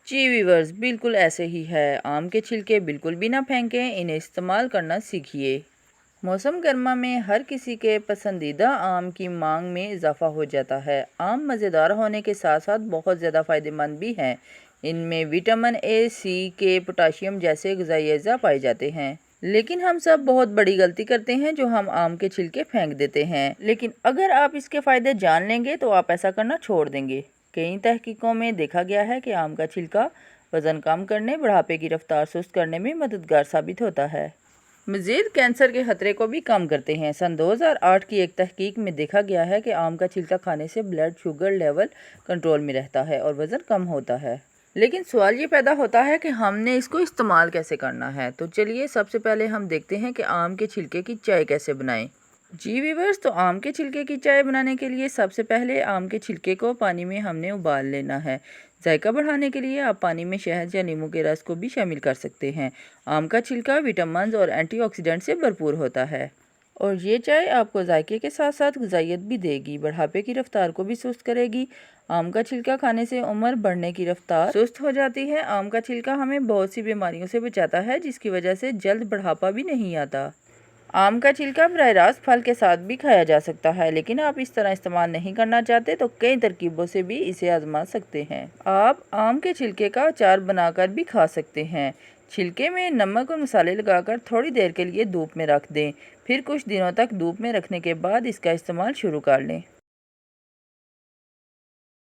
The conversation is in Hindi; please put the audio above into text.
जी व्यूअर्स, बिल्कुल ऐसे ही है। आम के छिलके बिल्कुल भी ना फेंकें, इन्हें इस्तेमाल करना सीखिए। मौसम गर्मा में हर किसी के पसंदीदा आम की मांग में इजाफा हो जाता है। आम मज़ेदार होने के साथ साथ बहुत ज़्यादा फ़ायदेमंद भी हैं। इनमें विटामिन ए, सी, के, पोटाशियम जैसे ग़िज़ाई अज़ा पाए जाते हैं। लेकिन हम सब बहुत बड़ी गलती करते हैं जो हम आम के छिलके फेंक देते हैं। लेकिन अगर आप इसके फ़ायदे जान लेंगे तो आप ऐसा करना छोड़ देंगे। कई तहकीकों में देखा गया है कि आम का छिलका वज़न कम करने, बुढ़ापे की रफ्तार सुस्त करने में मददगार साबित होता है। मज़ीद कैंसर के ख़तरे को भी कम करते हैं। सन 2008 की एक तहकीक में देखा गया है कि आम का छिलका खाने से ब्लड शुगर लेवल कंट्रोल में रहता है और वज़न कम होता है। लेकिन सवाल ये पैदा होता है कि हमने इसको इस्तेमाल कैसे करना है। तो चलिए सबसे पहले हम देखते हैं कि आम के छिलके की चाय कैसे बनाएं। जी व्यूअर्स, तो आम के छिलके की चाय बनाने के लिए सबसे पहले आम के छिलके को पानी में हमने उबाल लेना है। जायका बढ़ाने के लिए आप पानी में शहद या नींबू के रस को भी शामिल कर सकते हैं। आम का छिलका विटामिन और एंटीऑक्सीडेंट से भरपूर होता है और ये चाय आपको जायके के साथ साथ ग़िज़ाइयत भी देगी, बुढ़ापे की रफ्तार को भी सुस्त करेगी। आम का छिलका खाने से उम्र बढ़ने की रफ्तार सुस्त हो जाती है। आम का छिलका हमें बहुत सी बीमारियों से बचाता है, जिसकी वजह से जल्द बुढ़ापा भी नहीं आता। आम का छिलका बराह रास्त फल के साथ भी खाया जा सकता है, लेकिन आप इस तरह इस्तेमाल नहीं करना चाहते तो कई तरकीबों से भी इसे आजमा सकते हैं। आप आम के छिलके का अचार बनाकर भी खा सकते हैं। छिलके में नमक और मसाले लगाकर थोड़ी देर के लिए धूप में रख दें, फिर कुछ दिनों तक धूप में रखने के बाद इसका इस्तेमाल शुरू कर लें।